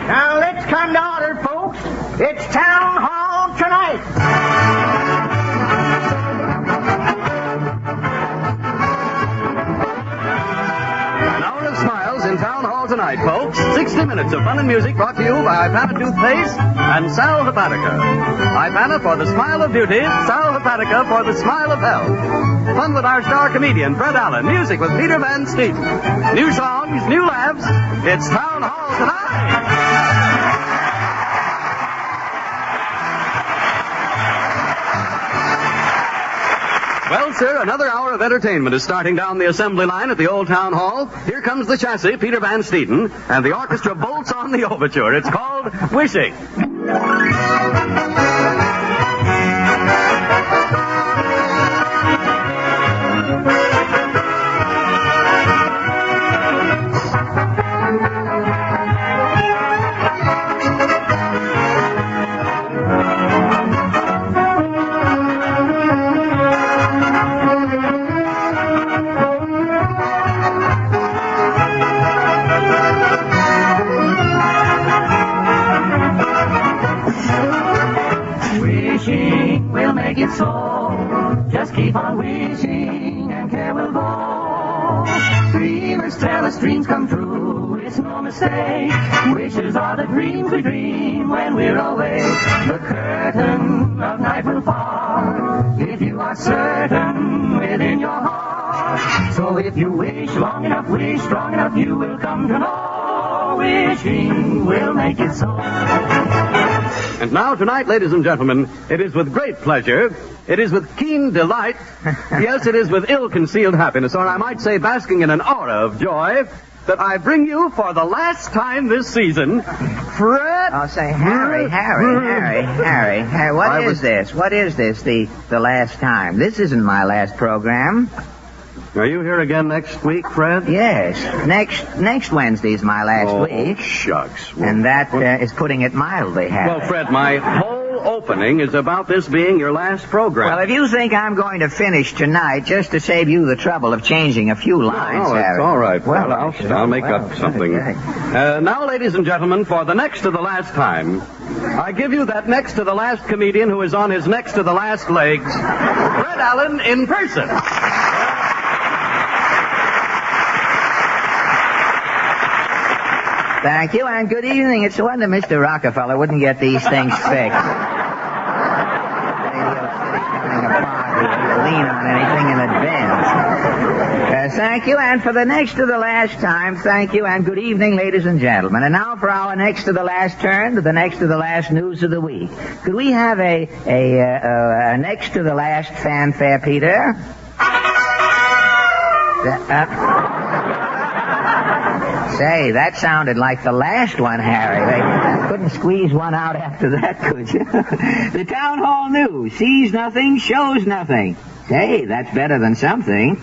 Now, let's come to order, folks. It's Town Hall tonight. An hour of smiles in Town Hall tonight, folks. 60 minutes of fun and music brought to you by Ipana Toothpaste and Sal Hepatica. Ipana for the smile of beauty, Sal Hepatica for the smile of health. Fun with our star comedian, Fred Allen. Music with Peter Van Steeten. New songs, new laughs. It's Town Hall tonight. Well, sir, another hour of entertainment is starting down the assembly line at the old town hall. Here comes the chassis, Peter Van Steeten, and the orchestra bolts on the overture. It's called Wishing. Just keep on wishing and care will go. Dreamers tell us dreams come true. It's no mistake. Wishes are the dreams we dream when we're awake. The curtain of night will part if you are certain within your heart. So if you wish long enough, wish strong enough, you will come to know. Wishing will make it so. And now, tonight, ladies and gentlemen, it is with great pleasure, it is with keen delight, yes, it is with ill-concealed happiness, or I might say basking in an aura of joy, that I bring you for the last time this season, Fred... Oh, say, Harry, what is this? What is this, the last time? This isn't my last program. Are you here again next week, Fred? Yes. Next Wednesday's my last week. Oh, shucks. And that is putting it mildly, Harry. Well, Fred, my whole opening is about this being your last program. Well, if you think I'm going to finish tonight just to save you the trouble of changing a few lines, Harry. It's all right. Well, I'll make up something. Okay. Now, ladies and gentlemen, for the next to the last time, I give you that next to the last comedian who is on his next to the last legs, Fred Allen in person. Thank you, and good evening. It's a wonder Mr. Rockefeller wouldn't get these things fixed. Lean on anything in advance. Thank you, and for the next to the last time, thank you, and good evening, ladies and gentlemen. And now for our next to the last turn, to the next to the last news of the week. Could we have a next to the last fanfare, Peter? Say, that sounded like the last one, Harry. They couldn't squeeze one out after that, could you? The Town Hall News sees nothing, shows nothing. Say, that's better than something.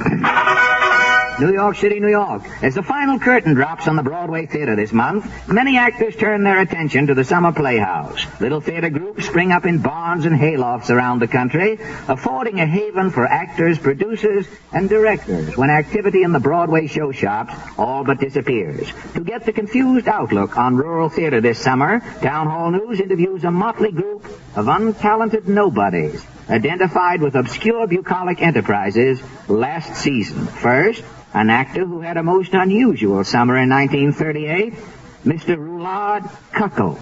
New York City, New York. As the final curtain drops on the Broadway Theater this month, many actors turn their attention to the summer playhouse. Little theater groups spring up in barns and haylofts around the country, affording a haven for actors, producers, and directors when activity in the Broadway show shops all but disappears. To get the confused outlook on rural theater this summer, Town Hall News interviews a motley group of untalented nobodies, identified with obscure bucolic enterprises last season. First, an actor who had a most unusual summer in 1938, Mr. Roulard Cuckle.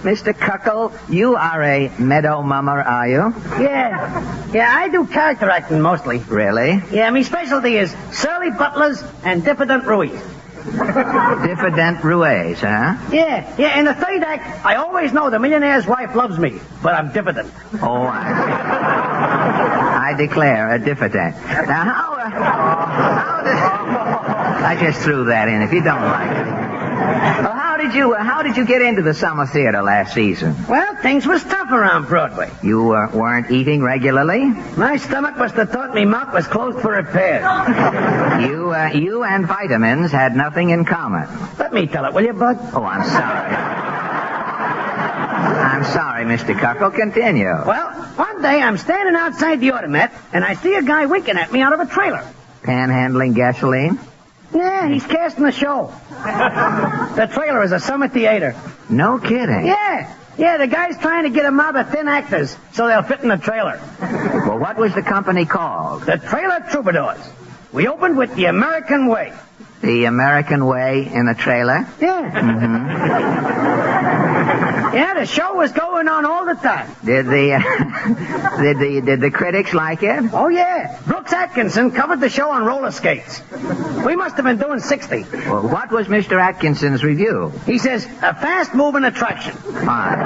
Mr. Cuckle, you are a meadow mummer, are you? Yeah, I do character acting mostly. Really? Yeah, my specialty is surly butlers and diffident roues. Diffident roues, huh? Yeah, in the third act, I always know the millionaire's wife loves me, but I'm diffident. Oh, I declare a diffident. Now, how I just threw that in, if you don't like it. Well, how did you get into the summer theater last season? Well, things was tough around Broadway. You weren't eating regularly? My stomach must have thought me mouth was closed for repair. You and vitamins had nothing in common. Let me tell it, will you, Bud? Oh, I'm sorry. I'm sorry, Mr. Cuckle. Continue. Well, one day I'm standing outside the automat, and I see a guy winking at me out of a trailer. Panhandling gasoline? Yeah, he's casting a show. The trailer is a summer theater. No kidding. Yeah, the guy's trying to get a mob of thin actors so they'll fit in the trailer. Well, what was the company called? The Trailer Troubadours. We opened with The American Way. The American Way in a trailer? Yeah. Yeah, the show was going on all the time. Did the critics like it? Oh, yeah. Brooks Atkinson covered the show on roller skates. We must have been doing 60. Well, what was Mr. Atkinson's review? He says, a fast-moving attraction. Fine.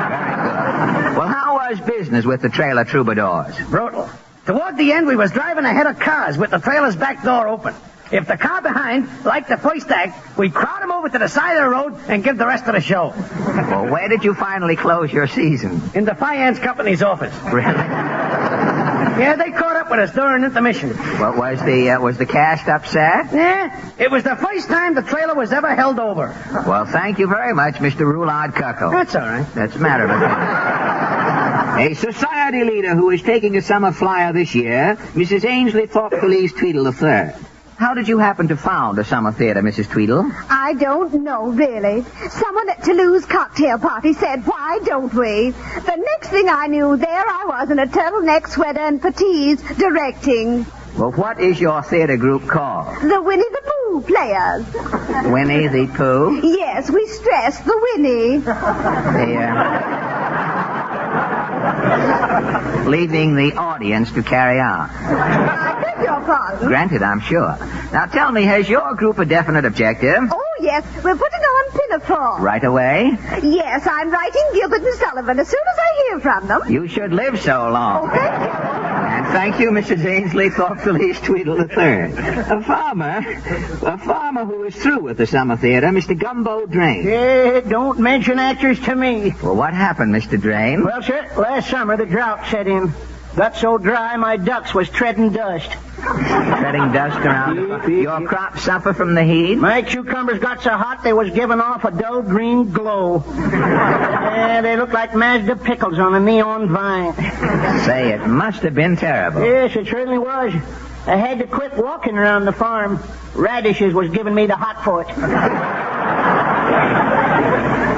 Well, how was business with the Trailer Troubadours? Brutal. Toward the end, we was driving ahead of cars with the trailer's back door open. If the car behind liked the first act, we'd crowd him over to the side of the road and give the rest of the show. Well, where did you finally close your season? In the finance company's office. Really? Yeah, they caught up with us during intermission. Well, was the cast upset? Yeah, it was the first time the trailer was ever held over. Well, thank you very much, Mr. Roulard Cuckle. That's all right. That's a matter of opinion. A society leader who is taking a summer flyer this year, Mrs. Ainsley Thoughtfully's Tweedle III. How did you happen to found a summer theater, Mrs. Tweedle? I don't know, really. Someone at Toulouse cocktail party said, why don't we? The next thing I knew, there I was in a turtleneck sweater and puttees directing. Well, what is your theater group called? The Winnie the Pooh Players. Winnie the Pooh? Yes, we stress the Winnie. Leaving the audience to carry on. I beg your pardon. Granted, I'm sure. Now tell me, has your group a definite objective? Oh, yes, we're putting on Pinafore. Right away? Yes, I'm writing Gilbert and Sullivan as soon as I hear from them. You should live so long. Oh, thank you. And thank you, Mrs. Ainsley Thoughtfully's Tweedle III. A farmer who is through with the summer theater, Mr. Gumbo Drain. Don't mention actors to me. Well, what happened, Mr. Drain? Well, sir, last summer the drought set in. Got so dry my ducks was treading dust. Treading dust around. Your crops suffer from the heat? My cucumbers got so hot they was giving off a dull green glow. Yeah, they look like Mazda pickles on a neon vine. Say, it must have been terrible. Yes, it certainly was. I had to quit walking around the farm. Radishes was giving me the hot foot.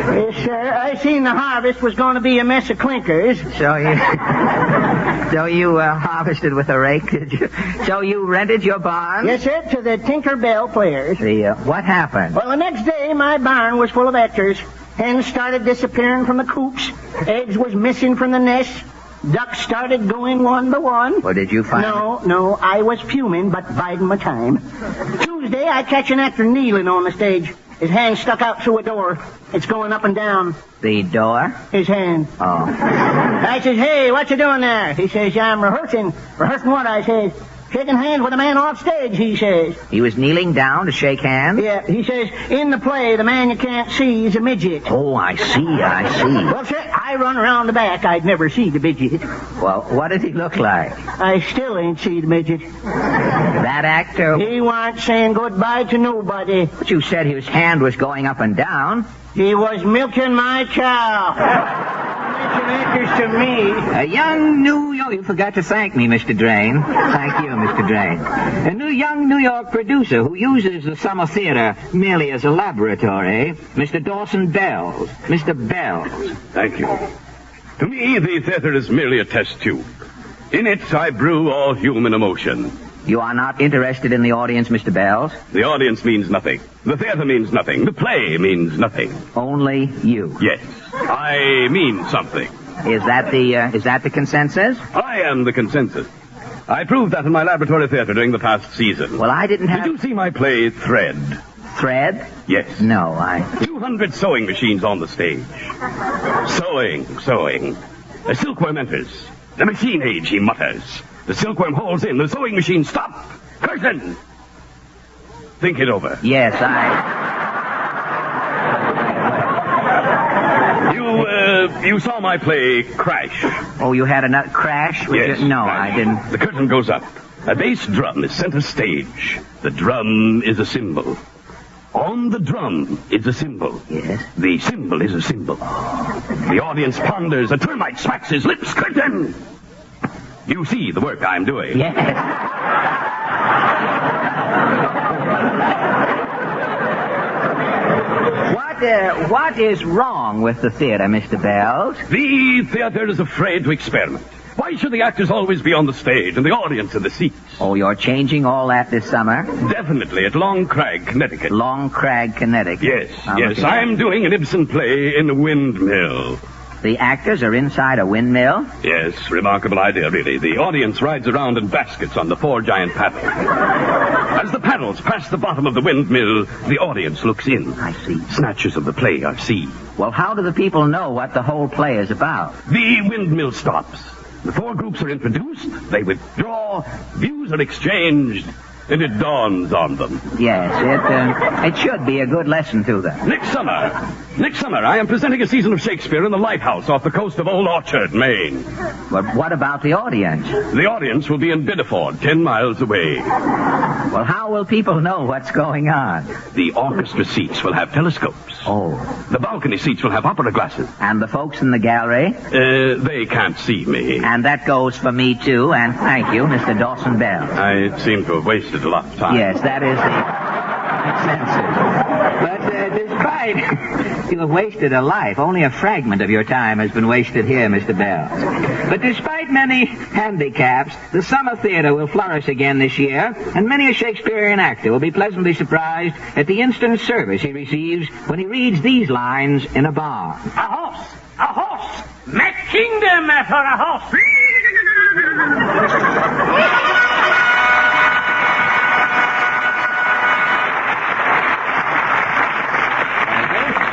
Yes, sir. I seen the harvest was going to be a mess of clinkers. So you harvested with a rake, did you? So you rented your barn? Yes, sir, to the Tinker Bell Players. What happened? Well, the next day, my barn was full of actors. Hens started disappearing from the coops. Eggs was missing from the nest. Ducks started going one by one. Well, did you find... No, I was fuming, but biding my time. Tuesday, I catch an actor kneeling on the stage. His hand stuck out through a door. It's going up and down. The door? His hand. Oh. I says, hey, what you doing there? He says, I'm rehearsing. Rehearsing what? I says, shaking hands with a man off stage, he says. He was kneeling down to shake hands? Yeah, he says, in the play, the man you can't see is a midget. Oh, I see. Well, sir, I run around the back. I'd never see the midget. Well, what did he look like? I still ain't see the midget. That actor? He wasn't saying goodbye to nobody. But you said his hand was going up and down. He was milking my cow. Mention actors to me. A young New York... You forgot to thank me, Mr. Drain. Thank you, Mr. Drain. A young New York producer who uses the summer theater merely as a laboratory, Mr. Dawson Bells. Mr. Bells. Thank you. To me, the theater is merely a test tube. In it, I brew all human emotion. You are not interested in the audience, Mr. Bells? The audience means nothing. The theater means nothing. The play means nothing. Only you? Yes. I mean something. Is that the consensus? I am the consensus. I proved that in my laboratory theater during the past season. Well, I didn't have... Did you see my play, Thread? Thread? Yes. No, 200 sewing machines on the stage. Sewing. A silkworm enters. The machine age, he mutters. The silkworm holds in. The sewing machine stop. Curtain! Think it over. Yes, You saw my play Crash. Oh, you had a crash? Yes. No, Crash. I didn't. The curtain goes up. A bass drum is center stage. The drum is a symbol. On the drum is a symbol. Yes? The symbol is a symbol. The audience ponders. A termite smacks his lips. Curtain! You see the work I'm doing. Yes. What is wrong with the theater, Mr. Bells? The theater is afraid to experiment. Why should the actors always be on the stage and the audience in the seats? Oh, you're changing all that this summer? Definitely at Long Crag, Connecticut. Long Crag, Connecticut. Yes. I'm doing an Ibsen play in a windmill. The actors are inside a windmill? Yes, remarkable idea, really. The audience rides around in baskets on the 4 giant paddles. As the paddles pass the bottom of the windmill, the audience looks in. I see. Snatches of the play are seen. Well, how do the people know what the whole play is about? The windmill stops. The 4 groups are introduced, they withdraw, views are exchanged, and it dawns on them. Yes, it should be a good lesson to them. Next summer, I am presenting a season of Shakespeare in the lighthouse off the coast of Old Orchard, Maine. But what about the audience? The audience will be in Biddeford, 10 miles away. Well, how will people know what's going on? The orchestra seats will have telescopes. Oh. The balcony seats will have opera glasses. And the folks in the gallery? They can't see me. And that goes for me, too, and thank you, Mr. Dawson Bell. I seem to have wasted a lot of time. Yes, that is the census. But despite you have wasted a life, only a fragment of your time has been wasted here, Mr. Bell. But despite many handicaps, the summer theater will flourish again this year, and many a Shakespearean actor will be pleasantly surprised at the instant service he receives when he reads these lines in a bar. A horse, make kingdom for a horse.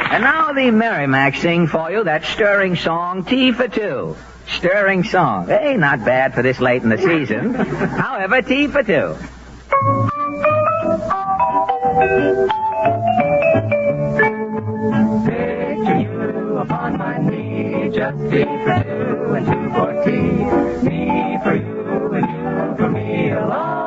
And now the Merrimack sing for you that stirring song, Tea for Two. Stirring song. Hey, not bad for this late in the season. However, Tea for Two. Picture you upon my knee, just tea for 2 and 2 for tea. Me for you and you for me alone.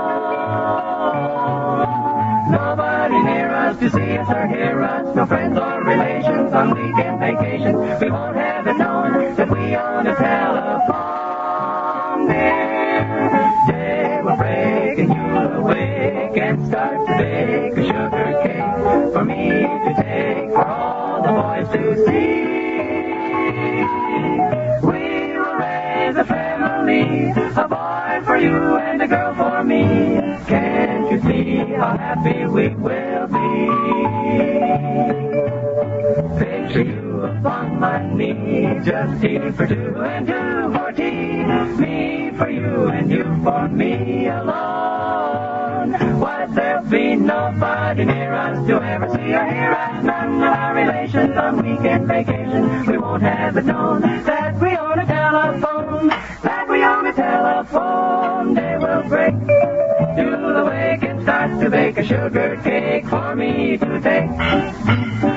Nobody near us to see us or hear us, no friends or relations on weekend vacation. We won't have it known that we own a telephone. Day will break and you'll awake and start to bake a sugar cake for me to take, for all the boys to see. We will raise a family, a boy for you and a girl for me. Can't you see how happy we will be? Picture you upon my knee, just tea for 2 and 2 for tea. Me for you and you for me alone. Why there'll be nobody near us to ever see or hear us. None of our relations on weekend vacation. We won't have it known that we own a telephone. That we own a telephone. Day will break, you'll awake and start to bake a sugar cake for me to take,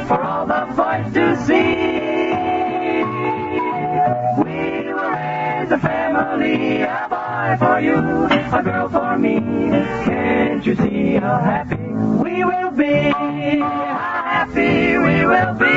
for all the boys to see. We will raise a family, a boy for you, a girl for me. Can't you see how happy we will be? How happy we will be.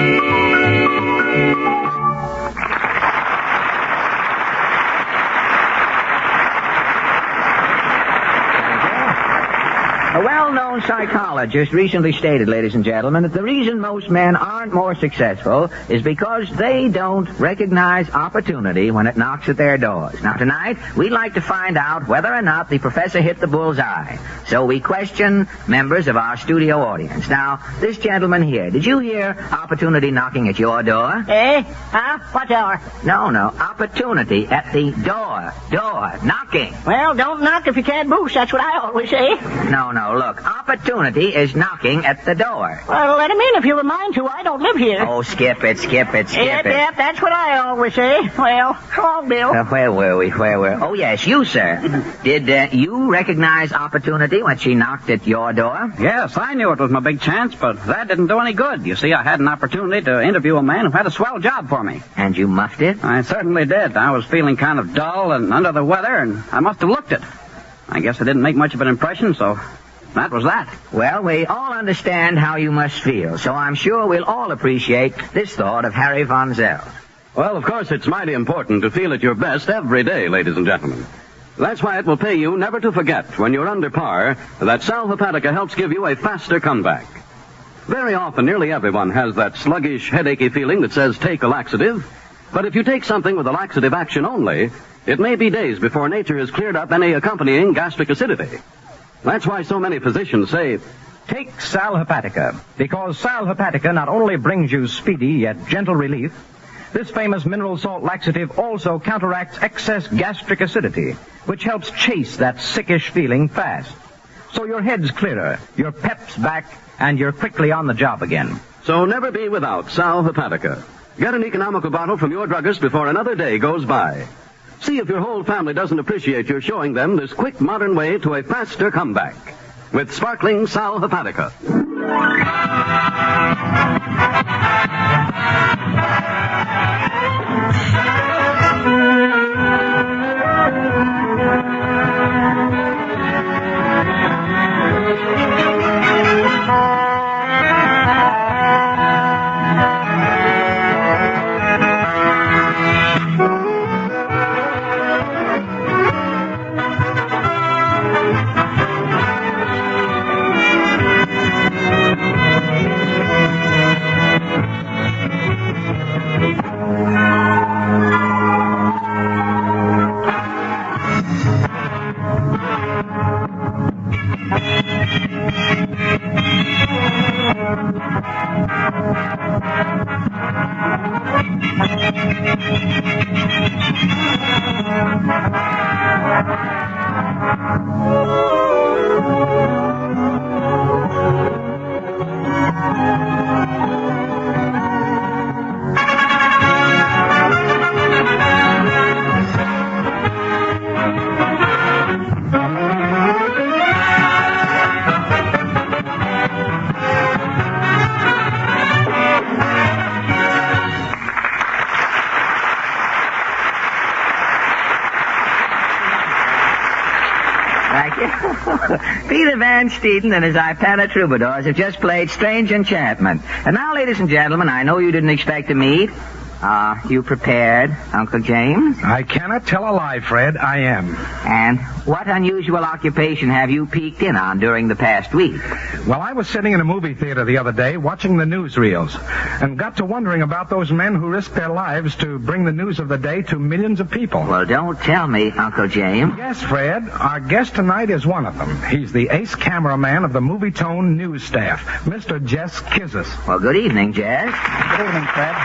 A well-known psychologist recently stated, ladies and gentlemen, that the reason most men aren't more successful is because they don't recognize opportunity when it knocks at their doors. Now, tonight, we'd like to find out whether or not the professor hit the bullseye. So we question members of our studio audience. Now, this gentleman here, did you hear opportunity knocking at your door? Eh? Huh? What door? No, opportunity at the door, knocking. Well, don't knock if you can't boost. That's what I always say. No, look, opportunity is knocking at the door. Well, let him in if you were mine to. I don't live here. Oh, skip it. Yep, that's what I always say. Well, come on, Bill. Where were we? Oh, yes, you, sir. Did you recognize opportunity when she knocked at your door? Yes, I knew it was my big chance, but that didn't do any good. You see, I had an opportunity to interview a man who had a swell job for me. And you muffed it? I certainly did. I was feeling kind of dull and under the weather, and I must have looked it. I guess I didn't make much of an impression, so that was that. Well, we all understand how you must feel, so I'm sure we'll all appreciate this thought of Harry Von Zell. Well, of course, it's mighty important to feel at your best every day, ladies and gentlemen. That's why it will pay you never to forget, when you're under par, that Sal Hepatica helps give you a faster comeback. Very often, nearly everyone has that sluggish, headachy feeling that says take a laxative. But if you take something with a laxative action only, it may be days before nature has cleared up any accompanying gastric acidity. That's why so many physicians say, take Sal Hepatica, because Sal Hepatica not only brings you speedy yet gentle relief, this famous mineral salt laxative also counteracts excess gastric acidity, which helps chase that sickish feeling fast. So your head's clearer, your pep's back, and you're quickly on the job again. So never be without Sal Hepatica. Get an economical bottle from your druggist before another day goes by. See if your whole family doesn't appreciate your showing them this quick modern way to a faster comeback. With sparkling Sal Hepatica. Peter Van Steeden and his Ipana Troubadours have just played Strange Enchantment. And now, ladies and gentlemen, I know you didn't expect to meet. You prepared, Uncle James? I cannot tell a lie, Fred. I am. And what unusual occupation have you peeked in on during the past week? Well, I was sitting in a movie theater the other day watching the newsreels and got to wondering about those men who risked their lives to bring the news of the day to millions of people. Well, don't tell me, Uncle James. Yes, Fred. Our guest tonight is one of them. He's the ace cameraman of the Movie Tone news staff, Mr. Jess Kizis. Well, good evening, Jess. Good evening, Fred.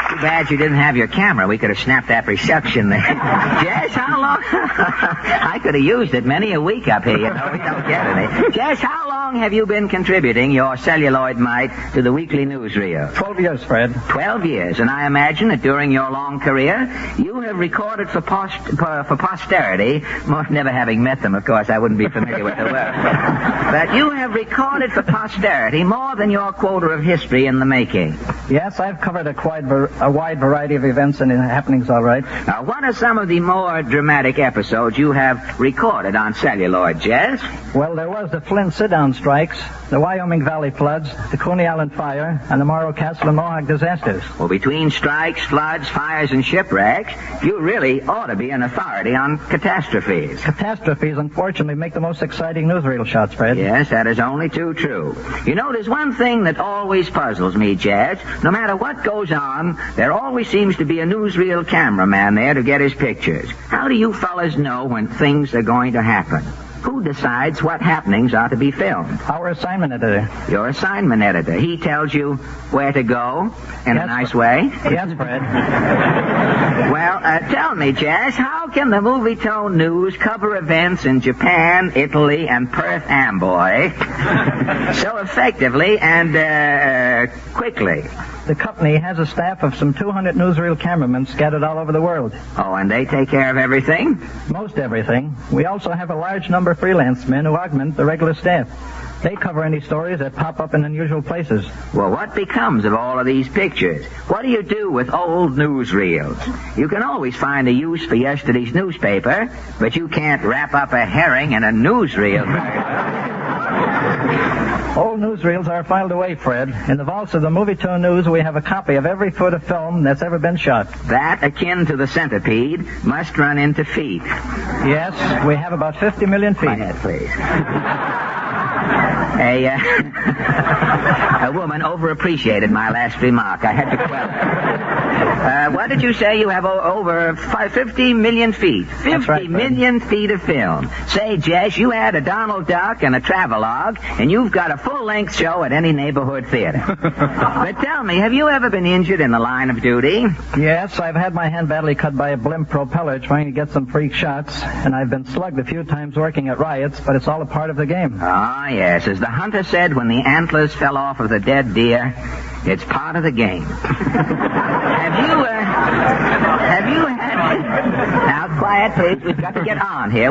Too bad you didn't have your camera. We could have snapped that reception there. Jess, how long? I could have used it many a week up here, you know. We don't get any. Jess, how long have you been contributing your celluloid mite to the weekly newsreel? 12 years, Fred. 12 years. And I imagine that during your long career, you have recorded for posterity, never having met them, of course, I wouldn't be familiar with the word. But you have recorded for posterity more than your quota of history in the making. Yes, I've covered a wide variety of events and happenings, all right. Now, what are some of the more dramatic episodes you have recorded on celluloid, Jess? Well, there was the Flint sit-down strikes, the Wyoming Valley floods, the Coney Island fire, and the Morrow Castle and Mohawk disasters. Well, between strikes, floods, fires, and shipwrecks, you really ought to be an authority on catastrophes. Catastrophes, unfortunately, make the most exciting newsreel shots, Fred. Yes, that is only too true. You know, there's one thing that always puzzles me, Jess. No matter what goes on, there always seems to be a newsreel cameraman there to get his pictures. How do you fellas know when things are going to happen? Who decides what happenings are to be filmed? Our assignment editor. Your assignment editor. He tells you where to go in a nice way? Yes, Fred. Well, tell me, Jess, how can the Movie Tone News cover events in Japan, Italy, and Perth Amboy so effectively and quickly? The company has a staff of some 200 newsreel cameramen scattered all over the world. Oh, and they take care of everything? Most everything. We also have a large number of freelance men who augment the regular staff. They cover any stories that pop up in unusual places. Well, what becomes of all of these pictures? What do you do with old newsreels? You can always find a use for yesterday's newspaper, but you can't wrap up a herring in a newsreel. Old newsreels are filed away, Fred. In the vaults of the Movie Tone News, we have a copy of every foot of film that's ever been shot. That, akin to the centipede, must run into feet. Yes, we have about 50 million feet. Go ahead, please. A woman overappreciated my last remark. I had to quell it. What did you say? You have over 50 million feet. 50 million feet of film. Say, Jess, you add a Donald Duck and a travelogue, and you've got a full-length show at any neighborhood theater. But tell me, have you ever been injured in the line of duty? Yes, I've had my hand badly cut by a blimp propeller trying to get some freak shots, and I've been slugged a few times working at riots, but it's all a part of the game. Ah, yes. As the hunter said when the antlers fell off of the dead deer, it's part of the game. Have you had... Now, quiet, please. We've got to get on here.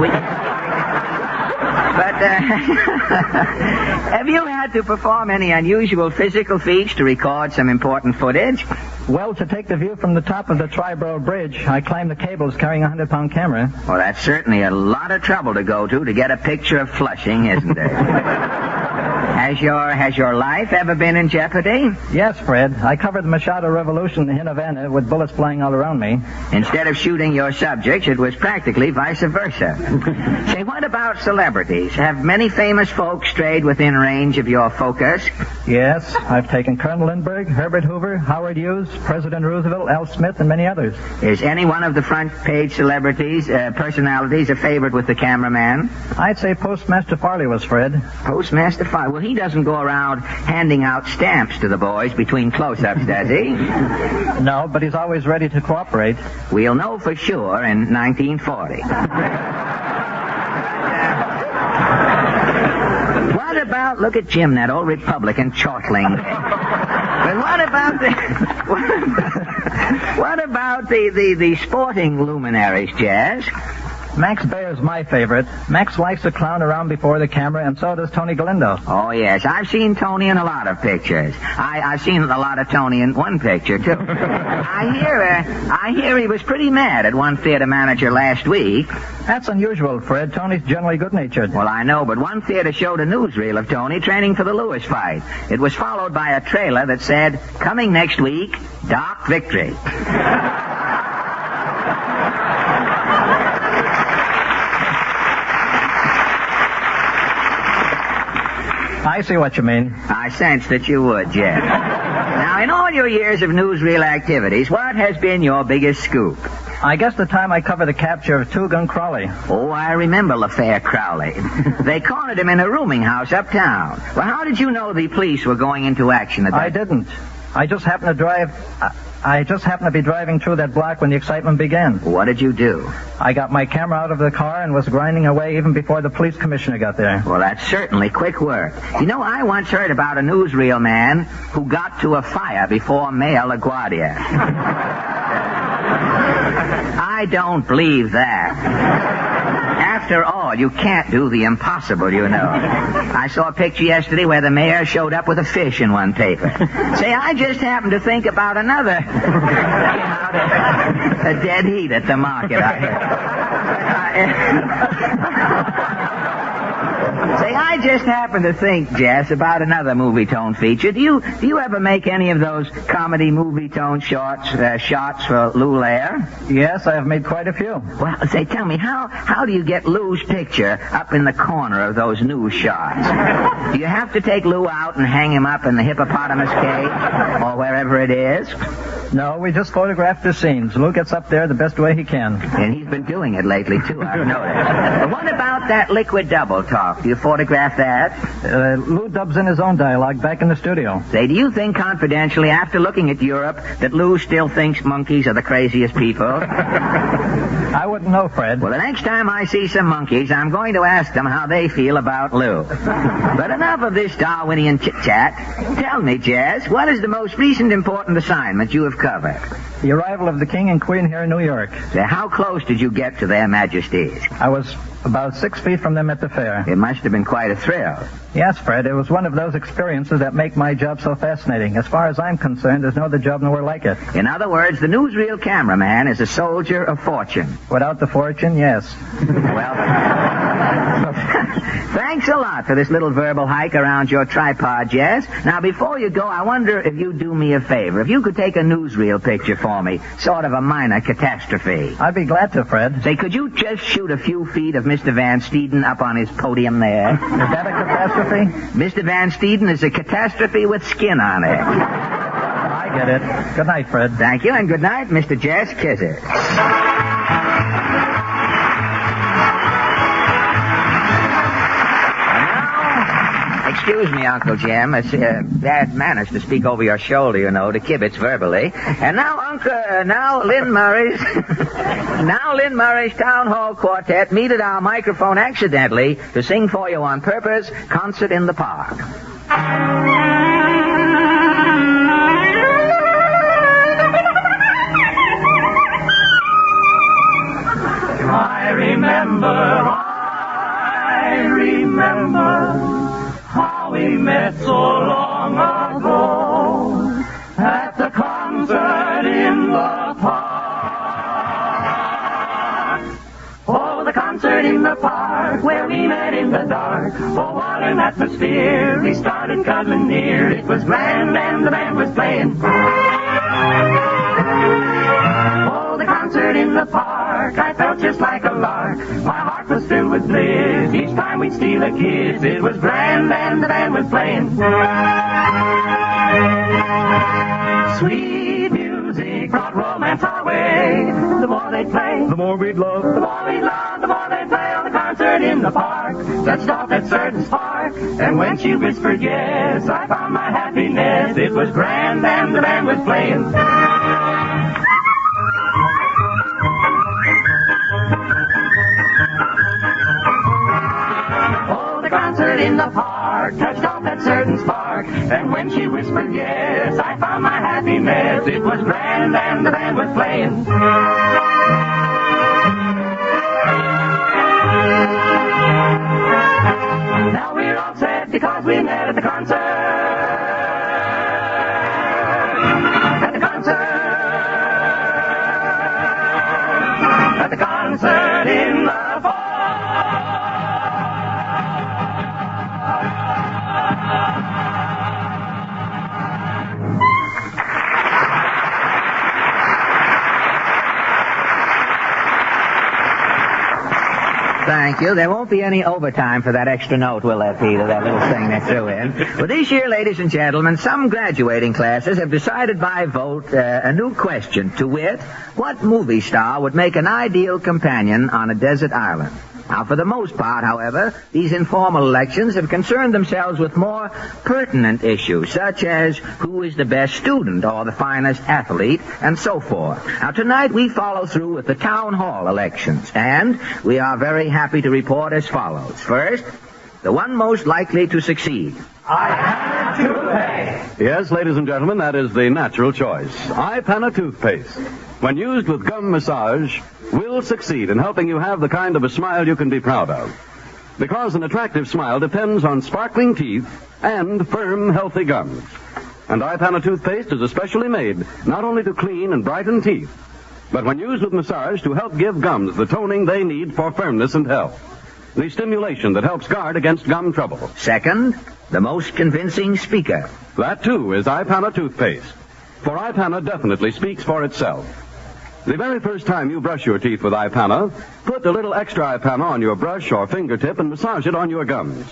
Have you had to perform any unusual physical feats to record some important footage? Well, to take the view from the top of the Triborough Bridge, I climbed the cables carrying a 100-pound camera. Well, that's certainly a lot of trouble to go to get a picture of Flushing, isn't it? Has your life ever been in jeopardy? Yes, Fred. I covered the Machado Revolution in Havana with bullets flying all around me. Instead of shooting your subjects, it was practically vice versa. Say, what about celebrities? Have many famous folks strayed within range of your focus? Yes, I've taken Colonel Lindbergh, Herbert Hoover, Howard Hughes, President Roosevelt, Al Smith, and many others. Is any one of the front-page personalities a favorite with the cameraman? I'd say Postmaster Farley was, Fred. Postmaster Farley? Well, he doesn't go around handing out stamps to the boys between close-ups, does he? No, but he's always ready to cooperate. We'll know for sure in 1940. What about, look at Jim, that old Republican chortling. But what about the sporting luminaries, Jazz? Max Bayer's my favorite. Max likes to clown around before the camera, and so does Tony Galindo. Oh, yes. I've seen Tony in a lot of pictures. I've seen a lot of Tony in one picture, too. I hear he was pretty mad at one theater manager last week. That's unusual, Fred. Tony's generally good-natured. Well, I know, but one theater showed a newsreel of Tony training for the Lewis fight. It was followed by a trailer that said, "Coming next week, Doc Victory." I see what you mean. I sensed that you would, Jeff. Now, in all your years of newsreel activities, what has been your biggest scoop? I guess the time I covered the capture of Two-Gun Crowley. Oh, I remember LaFair Crowley. They cornered him in a rooming house uptown. Well, how did you know the police were going into action at that? I didn't. I just happened to be driving through that block when the excitement began. What did you do? I got my camera out of the car and was grinding away even before the police commissioner got there. Well, that's certainly quick work. You know, I once heard about a newsreel man who got to a fire before Mayor LaGuardia. I don't believe that. After all, you can't do the impossible, you know. I saw a picture yesterday where the mayor showed up with a fish in one paper. Say, I just happened to think about another. A dead heat at the market, I heard. Say, I just happened to think, Jess, about another movie tone feature. Do you ever make any of those comedy movie tone shots for Lou Lair? Yes, I have made quite a few. Well, say, tell me, how do you get Lou's picture up in the corner of those news shots? Do you have to take Lou out and hang him up in the hippopotamus cage or wherever it is? No, we just photograph the scenes. Lou gets up there the best way he can. And he's been doing it lately, too, I've noticed. But what about that liquid double talk? Do you photograph that? Lou dubs in his own dialogue back in the studio. Say, do you think confidentially, after looking at Europe, that Lou still thinks monkeys are the craziest people? I wouldn't know, Fred. Well, the next time I see some monkeys, I'm going to ask them how they feel about Lou. But enough of this Darwinian chit-chat. Tell me, Jess, what is the most recent important assignment you have covered? The arrival of the King and Queen here in New York. Say, how close did you get to their majesties? I was about 6 feet from them at the fair. It must have been quite a thrill. Yes, Fred, it was one of those experiences that make my job so fascinating. As far as I'm concerned, there's no other job nowhere like it. In other words, the newsreel cameraman is a soldier of fortune. Without the fortune, yes. Well, thank thanks a lot for this little verbal hike around your tripod, Jess. Now, before you go, I wonder if you'd do me a favor. If you could take a newsreel picture for me, sort of a minor catastrophe. I'd be glad to, Fred. Say, could you just shoot a few feet of Mr. Van Steeden up on his podium there? Is that a catastrophe? Mr. Van Steeden is a catastrophe with skin on it. I get it. Good night, Fred. Thank you, and good night, Mr. Jess Kisser. Excuse me, Uncle Jim. It's bad manners to speak over your shoulder, you know, to kibitz verbally. And now Lynn Murray's Town Hall Quartet meet at our microphone accidentally to sing for you on purpose, Concert in the Park. I remember how we met so long ago at the concert in the park. Oh, the concert in the park where we met in the dark. Oh, what an atmosphere. We started cuddling near. It was grand and the band was playing. Oh, the concert in the park. I felt just like a lark. My heart was filled with bliss. Each time we'd steal a kiss, it was grand and the band was playing. Sweet music brought romance our way. The more they play, the more we'd love. The more we'd love, the more they play on the concert in the park. Touched off that certain spark, and when she whispered yes, I found my happiness. It was grand and the band was playing. In the park, touched off that certain spark, and when she whispered yes, I found my happiness. It was grand and the band was playing. Now we're all set because we met at the concert. At the concert. At the concert in the park. Thank you. There won't be any overtime for that extra note, will there, Peter? That little thing they threw in. Well, this year, ladies and gentlemen, some graduating classes have decided by vote a new question, to wit, what movie star would make an ideal companion on a desert island? Now, for the most part, however, these informal elections have concerned themselves with more pertinent issues, such as who is the best student or the finest athlete, and so forth. Now, tonight we follow through with the town hall elections, and we are very happy to report as follows. First, the one most likely to succeed. I toothpaste. Yes, ladies and gentlemen, that is the natural choice. iPana toothpaste, when used with gum massage, will succeed in helping you have the kind of a smile you can be proud of. Because an attractive smile depends on sparkling teeth and firm, healthy gums. And iPana toothpaste is especially made not only to clean and brighten teeth, but when used with massage to help give gums the toning they need for firmness and health. The stimulation that helps guard against gum trouble. Second, the most convincing speaker. That, too, is iPana toothpaste. For iPana definitely speaks for itself. The very first time you brush your teeth with iPana, put a little extra iPana on your brush or fingertip and massage it on your gums.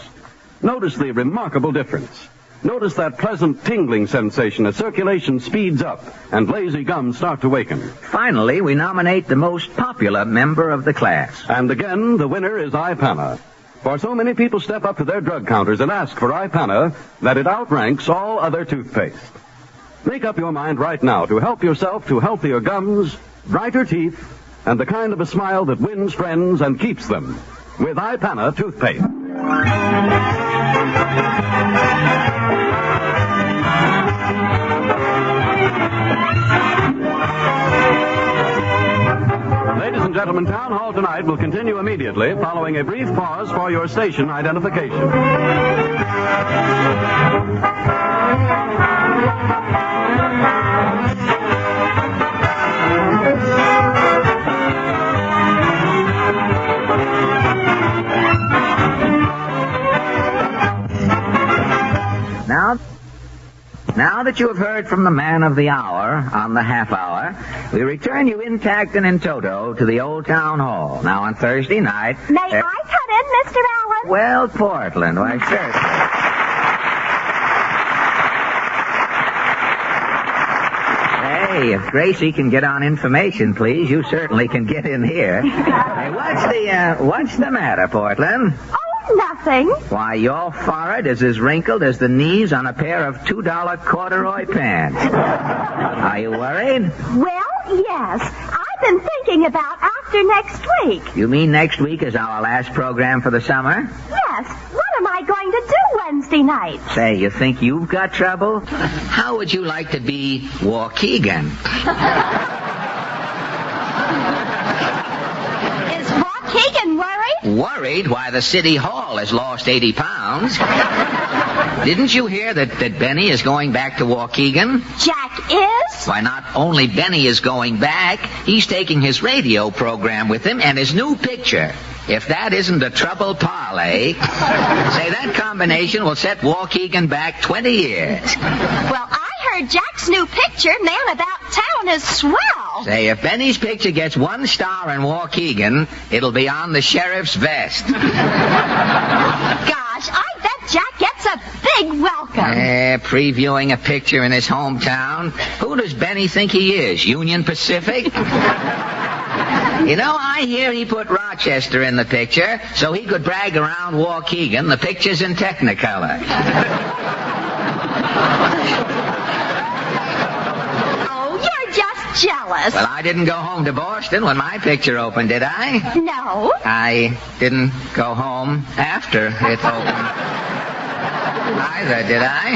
Notice the remarkable difference. Notice that pleasant tingling sensation as circulation speeds up and lazy gums start to waken. Finally, we nominate the most popular member of the class. And again, the winner is iPana. For so many people step up to their drug counters and ask for iPana that it outranks all other toothpaste. Make up your mind right now to help yourself to healthier gums, brighter teeth, and the kind of a smile that wins friends and keeps them with iPana toothpaste. Ladies and gentlemen, Town Hall tonight will continue immediately following a brief pause for your station identification. Now that you have heard from the man of the hour on the half hour, we return you intact and in toto to the old town hall. Now on Thursday night... May I cut in, Mr. Allen? Well, Portland, why, certainly. Hey, if Gracie can get on information, please, you certainly can get in here. Hey, what's the matter, Portland? Oh, nothing. Why, your forehead is as wrinkled as the knees on a pair of $2 corduroy pants. Are you worried? Well, yes. I've been thinking about after next week. You mean next week is our last program for the summer? Yes. What am I going to do Wednesday night? Say, you think you've got trouble? How would you like to be Waukegan? Is Waukegan worried? Worried? Why, the city hall has lost 80 pounds. Didn't you hear that Benny is going back to Waukegan? Jack is? Why, not only Benny is going back, he's taking his radio program with him and his new picture. If that isn't a trouble parlay, say that combination will set Waukegan back 20 years. Well, I heard Jack's new picture, Man About Town, is swell. Say, if Benny's picture gets 1 star in Waukegan, it'll be on the sheriff's vest. Gosh, I bet Jack gets a big welcome. Previewing a picture in his hometown. Who does Benny think he is, Union Pacific? You know, I hear he put Rochester in the picture so he could brag around Waukegan the picture's in Technicolor. Oh, you're just jealous. Well, I didn't go home to Boston when my picture opened, did I? No. I didn't go home after it opened either, did I?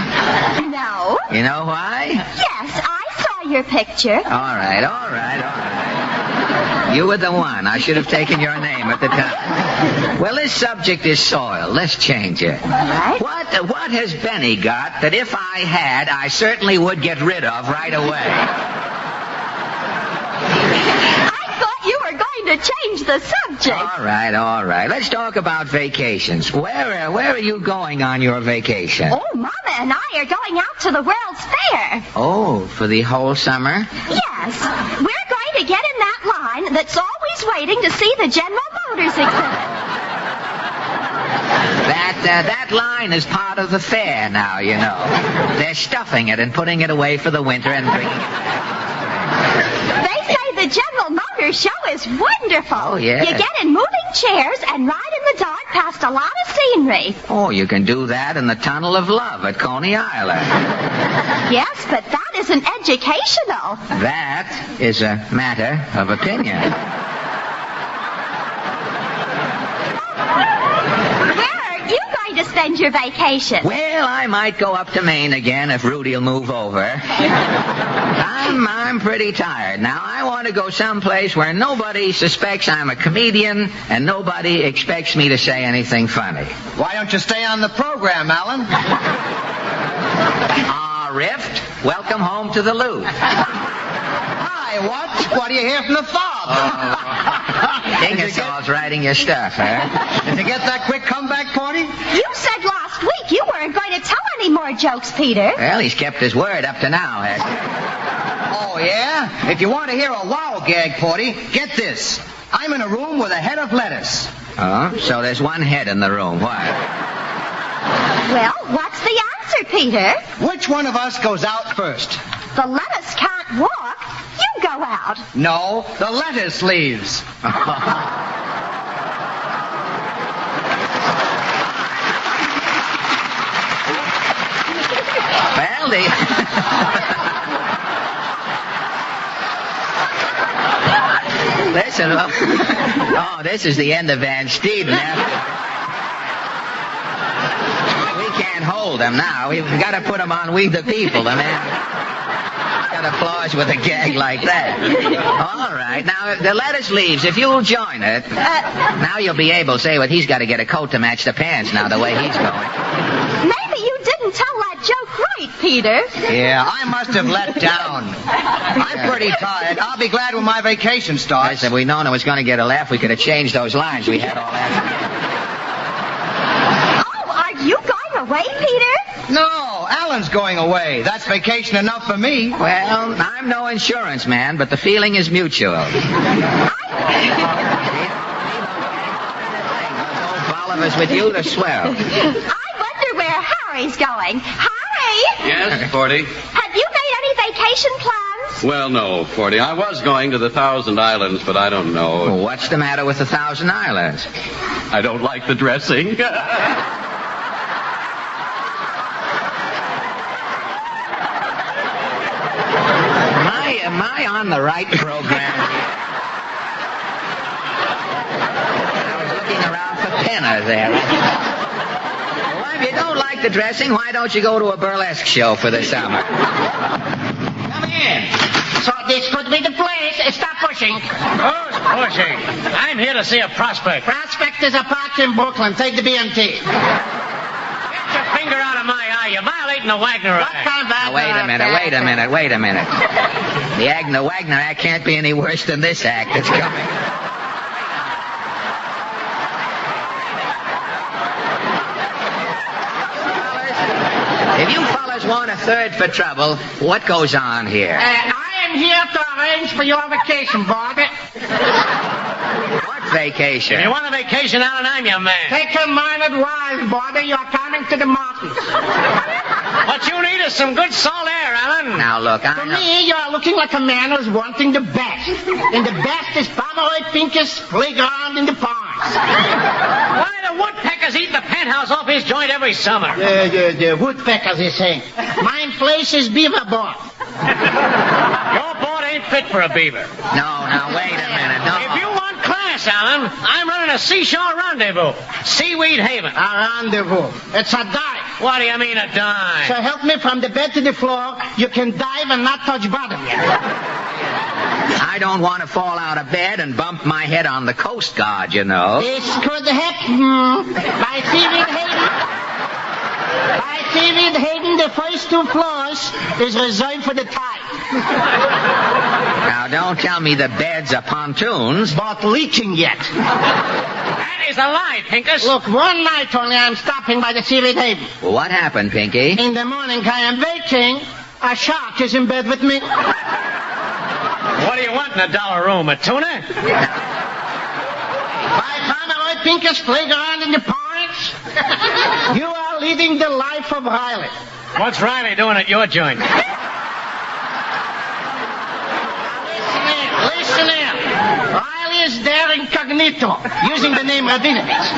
No. You know why? Yes, I saw your picture. All right. You were the one. I should have taken your name at the time. Well, this subject is soil. Let's change it. All right. What has Benny got that if I had, I certainly would get rid of right away? I thought you were going to change the subject. All right. Let's talk about vacations. Where are you going on your vacation? Oh, Mama and I are going out to the World's Fair. Oh, for the whole summer? Yes. We're going to get in that line that's always waiting to see the General Motors exhibit. That line is part of the fair now, you know. They're stuffing it and putting it away for the winter and bringing it back. They say the General Motors show is wonderful. Oh, yeah. You get in moving chairs and ride in the dark past a lot of scenery. Oh, you can do that in the Tunnel of Love at Coney Island. Yes, but that isn't educational. That is a matter of opinion. Where are you going to spend your vacation? Well, I might go up to Maine again if Rudy'll move over. I'm pretty tired. Now, I want to go someplace where nobody suspects I'm a comedian and nobody expects me to say anything funny. Why don't you stay on the program, Alan? Rift, welcome home to the Loop. Hi, what do you hear from the fob? Ingersoll's writing your stuff, huh? Did you get that quick comeback party? You said last week you weren't going to tell any more jokes, Peter. Well, he's kept his word up to now, hasn't he? Oh, yeah? If you want to hear a wow gag, Porty, get this. I'm in a room with a head of lettuce. Oh, so there's one head in the room. Why? Well, what's the answer, Peter? Which one of us goes out first? The lettuce can't walk. You go out. No, the lettuce leaves. Well, Listen, this is the end of Van Steeden. We can't hold him now. We've got to put him on We the People. The man got applause with a gag like that. All right. Now, the lettuce leaves. If you'll join it, now you'll be able to say what he's got to get a coat to match the pants now, the way he's going. Maybe you didn't tell that joke right, Peter. Yeah, I must have let down. I'm pretty tired. I'll be glad when my vacation starts. If we'd known it was going to get a laugh, we could have changed those lines. We had all that. Oh, are you going away, Peter? No, Island's going away. That's vacation enough for me. Well, I'm no insurance man, but the feeling is mutual. Both of us with you, the swell. I wonder where Harry's going. Harry! Yes, Forty? Have you made any vacation plans? Well, no, Forty. I was going to the 1,000 Islands, but I don't know. Well, what's the matter with the 1,000 Islands? I don't like the dressing. Am I on the right program? I was looking around for Penner there. Well, if you don't like the dressing, why don't you go to a burlesque show for the summer? Come in. So this could be the place. Stop pushing. Who's pushing? I'm here to see a prospect. Prospect is a park in Brooklyn. Take the BMT. Get your finger out of my eye. You're violating the Wagner Act. What kind of Now, wait a minute. The Wagner Act can't be any worse than this act that's coming. If you fellas want a third for trouble, what goes on here? I am here to arrange for your vacation, Bobby. What vacation? If you want a vacation, Alan, I'm your man. Take your mind at wise, Bobby. You're coming to the mountains. What you need is some good salt air, Alan. Now, look, To me, you're looking like a man who's wanting the best. And the best is Pomeroy Pincus' playground in the ponds. Why, the woodpeckers eat the penthouse off his joint every summer. The woodpeckers, he's saying. Mine place is Beaver Board. Your board ain't fit for a beaver. No, wait a minute. No. If you want class, Alan, I'm running a seashore rendezvous. Seaweed Haven. A rendezvous. It's a dive. What do you mean a dime? So help me from the bed to the floor. You can dive and not touch bottom. I don't want to fall out of bed and bump my head on the Coast Guard, you know. This could happen. By Seaweed Haven, the first 2 floors is reserved for the tide. Now, don't tell me the beds are pontoons. But leaking yet. That is a lie, Pincus. Look, one night only I'm stopping by the Seaweed Haven. Well, what happened, Pinky? In the morning I am waking, a shark is in bed with me. What do you want in $1 room? A tuna? By Pomeroy Pincus' playground in the ponds, you are leading the life of Riley. What's Riley doing at your joint? Listen in. Riley is there incognito, using the name Rabinovich.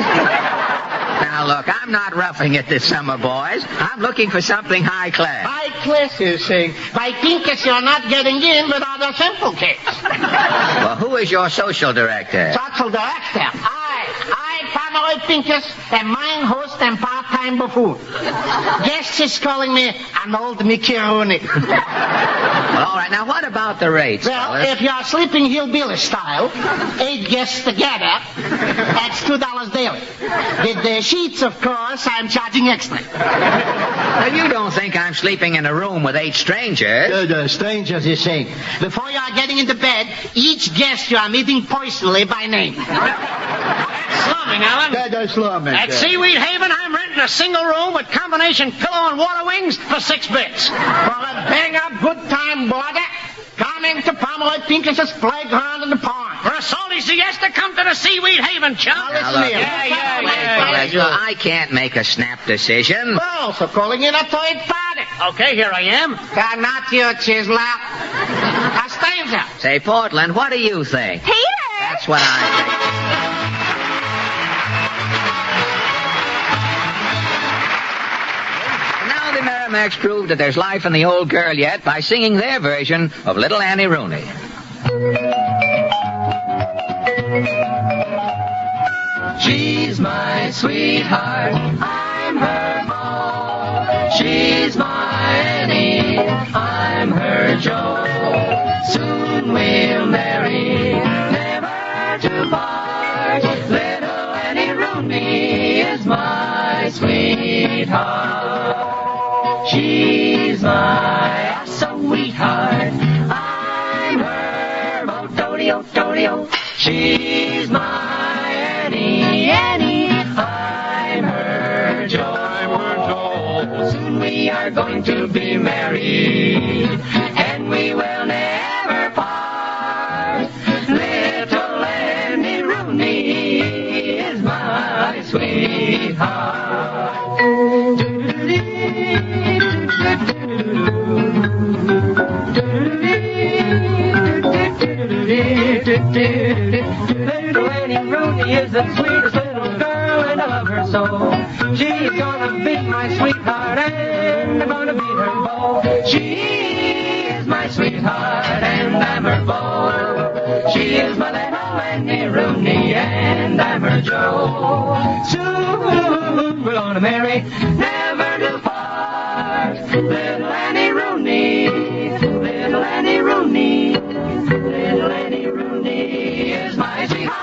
Now, look, I'm not roughing it this summer, boys. I'm looking for something high class. High class, you say. By Pincus, you're not getting in without a simple case. Well, who is your social director? Social director? I, Pomeroy Pincus, am mine host and part-time buffoon. Guests is calling me an old Mickey Rooney. Well, all right, now what about the rates, Well, fellas? if you're sleeping hillbilly style, 8 guests together, that's $2 daily. With the sheets, of course, I'm charging extra. Well, you don't think I'm sleeping in a room with 8 strangers? The strangers, you say. Before you are getting into bed, each guest you are meeting personally by name. That's slumming, Alan. That's slumming. At Seaweed Haven, I'm renting a single room with combination pillow and water wings for 6 bits. For a bang-up good time, boarder, coming to Pomeroy Pincus' playground in the pond. For a salty siesta, come to the Seaweed Haven, chum. Now, listen here. Fellas, look, I can't make a snap decision. Well, so calling in a third party. Okay, here I am. Not you, Chisler. A stranger. Say, Portland, what do you think? Peter! That's what I think. Now the Merrimacs proved that there's life in the old girl yet by singing their version of Little Annie Rooney. She's my sweetheart, I'm her beau. She's my Annie, I'm her Joe. Soon we'll marry, never to part. Little Annie Rooney is my sweetheart. She's my sweetheart, I'm her beau. Dodio, dodio. She's my Annie, I'm her Joe. Soon we we are going to be married, and we will never part. Little Lenny Rooney is my sweetheart. Little Lenny Rooney is the sweetest little girl, and I love her so. She's gonna be my sweetheart, and I'm gonna be her beau. She is my sweetheart, and I'm her beau. She is my little Lenny Rooney, and I'm her Joe. Soon we're gonna marry, never to part. Little Lenny Rooney, little Lenny Rooney, little Lenny Rooney is my sweetheart.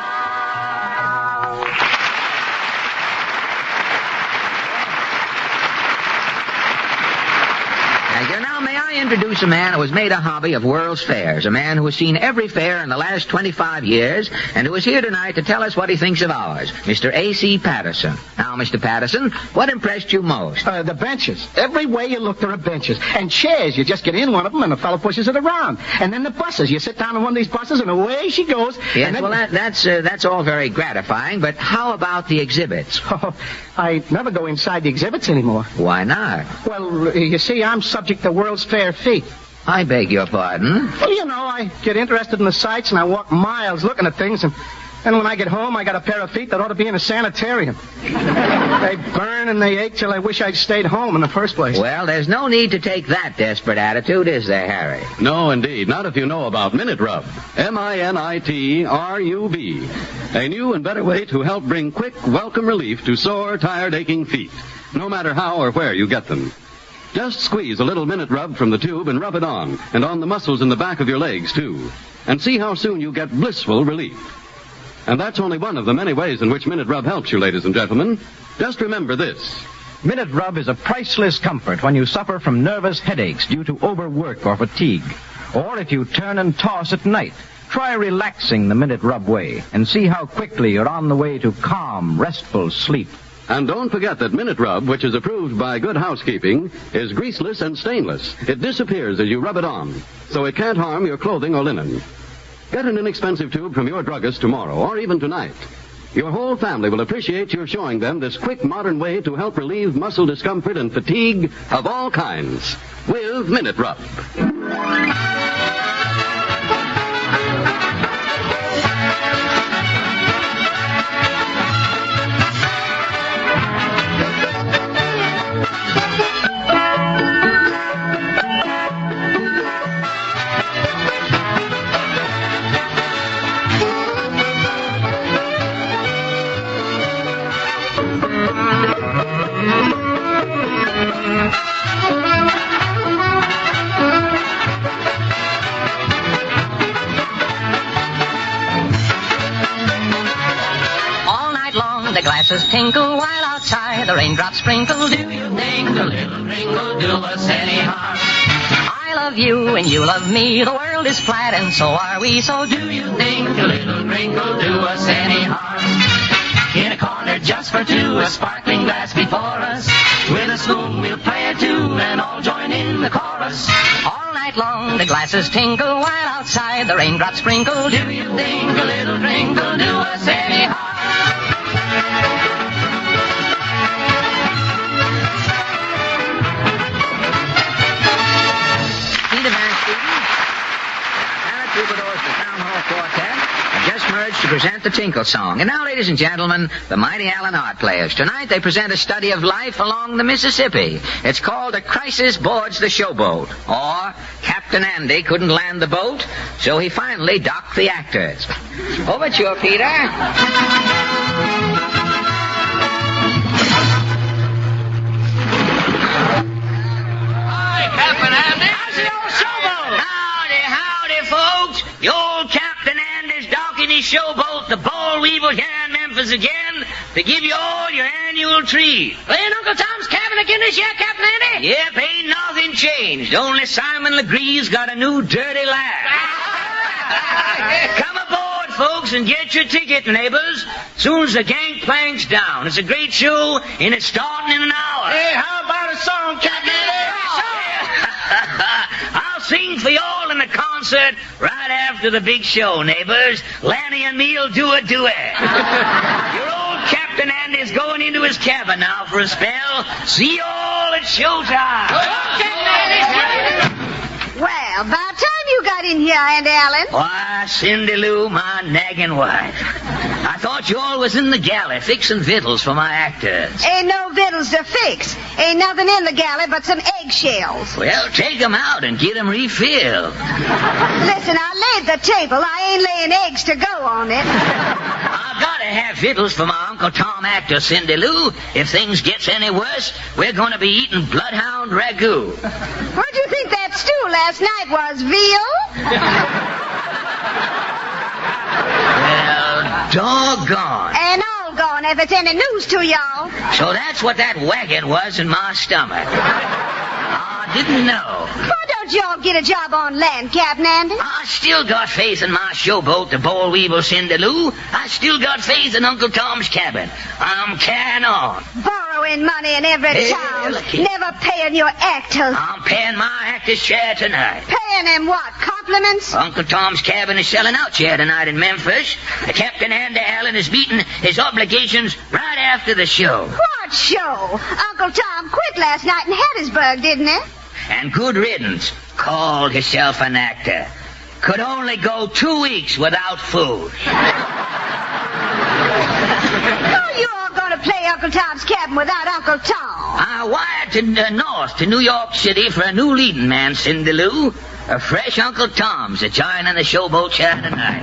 Now, may I introduce a man who has made a hobby of World's Fairs, a man who has seen every fair in the last 25 years, and who is here tonight to tell us what he thinks of ours, Mr. A.C. Patterson. Now, Mr. Patterson, what impressed you most? The benches. Every way you look, there are benches. And chairs, you just get in one of them and the fellow pushes it around. And then the buses, you sit down in one of these buses and away she goes. Yes, then... well, that's all very gratifying, but how about the exhibits? Oh, I never go inside the exhibits anymore. Why not? Well, you see, I'm subject to World's Fair feet. I beg your pardon? Well, you know, I get interested in the sights and I walk miles looking at things, and when I get home, I got a pair of feet that ought to be in a sanitarium. They burn and they ache till I wish I'd stayed home in the first place. Well, there's no need to take that desperate attitude, is there, Harry? No, indeed. Not if you know about Minute Rub. MINITRUB. A new and better way to help bring quick, welcome relief to sore, tired, aching feet, no matter how or where you get them. Just squeeze a little Minute Rub from the tube and rub it on, and on the muscles in the back of your legs, too. And see how soon you get blissful relief. And that's only one of the many ways in which Minute Rub helps you, ladies and gentlemen. Just remember this. Minute Rub is a priceless comfort when you suffer from nervous headaches due to overwork or fatigue. Or if you turn and toss at night, try relaxing the Minute Rub way and see how quickly you're on the way to calm, restful sleep. And don't forget that Minute Rub, which is approved by Good Housekeeping, is greaseless and stainless. It disappears as you rub it on, so it can't harm your clothing or linen. Get an inexpensive tube from your druggist tomorrow, or even tonight. Your whole family will appreciate your showing them this quick, modern way to help relieve muscle discomfort and fatigue of all kinds with Minute Rub. The glasses tinkle while outside the raindrops sprinkle. Do you think a little ring will do us any harm? I love you and you love me. The world is flat and so are we. So do you think a little ring will do us any harm? In a corner just for two, a sparkling glass before us. With a spoon we'll play a tune and all join in the chorus. All night long the glasses tinkle while outside the raindrops sprinkle. Do you think a little ring will do us any harm? To present the Tinkle Song. And now, ladies and gentlemen, the mighty Allen Art Players. Tonight they present a study of life along the Mississippi. It's called A Crisis Boards the Showboat, or Captain Andy couldn't land the boat, so he finally docked the actors. Over to you, Peter. Hi, Captain Andy. How's the old showboat? Howdy, folks. The old Captain Andy's docking his showboat, the Boll Weevil, here in Memphis again, to give you all your annual treat. Playing Uncle Tom's Cabin again this year, Captain Andy? Yep, ain't nothing changed. Only Simon Legree's got a new dirty laugh. Come aboard, folks, and get your ticket, neighbors. Soon as the gangplank's down. It's a great show, and it's starting in an hour. Hey, how about a song, Captain Andy? waiting for you all in the concert right after the big show, neighbors. Lanny and me'll do a duet. Your old Captain Andy's going into his cabin now for a spell. See you all at showtime. Well, about time you got in here, Aunt Ellen. Why, Cindy Lou, my nagging wife. I thought you all was in the galley fixing victuals for my actors. Ain't no victuals to fix. Ain't nothing in the galley but some eggshells. Well, take 'em out and get 'em refilled. Listen, I laid the table. I ain't laying eggs to go on it. I've got to have victuals for my Uncle Tom actor, Cindy Lou. If things gets any worse, we're going to be eating bloodhound ragout. What'd you think that stew last night was, veal? Well, doggone. And all gone, if it's any news to y'all. So that's what that wagon was in my stomach. I didn't know. Why don't y'all get a job on land, Captain Andy? I still got faith in my showboat, the boll weevil Cindy Lou. I still got faith in Uncle Tom's cabin. I'm carrying on. Borrowing money in every town. Never paying your actors. I'm paying my actor's share tonight. Paying him what? Compliments? Uncle Tom's cabin is selling out share tonight in Memphis. Captain Andy Allen is meeting his obligations right after the show. What show? Uncle Tom quit last night in Hattiesburg, didn't he? And good riddance. Called himself an actor. Could only go 2 weeks without food. How you all going to play Uncle Tom's cabin without Uncle Tom? I wired to the north, to New York City, for a new leading man, Cindy Lou. A fresh Uncle Tom's a joining the showboat show tonight.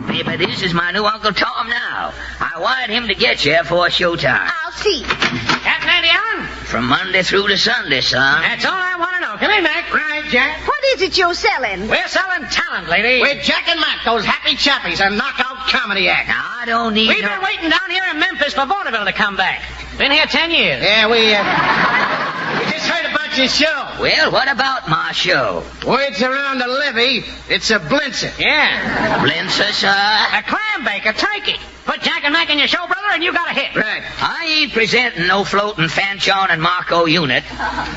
Maybe this is my new Uncle Tom now. I wired him to get you for showtime. I'll see. Captain Andy Allen? From Monday through to Sunday, son. That's all I want to know. Come in, Mac. Right, Jack? What is it you're selling? We're selling talent, lady. With Jack and Mac, those happy chappies, a knockout comedy act. Now, I don't need We've been waiting down here in Memphis for vaudeville to come back. Been here 10 years. Yeah, we just heard about your show. Well, what about my show? Words around the levee, it's a blinzer. Yeah. Blinzer, sir? A clam bake, a turkey. Put Jack and Mac in your show, brother, and you got a hit. Right. I ain't presenting no floating Fanchon and Marco unit.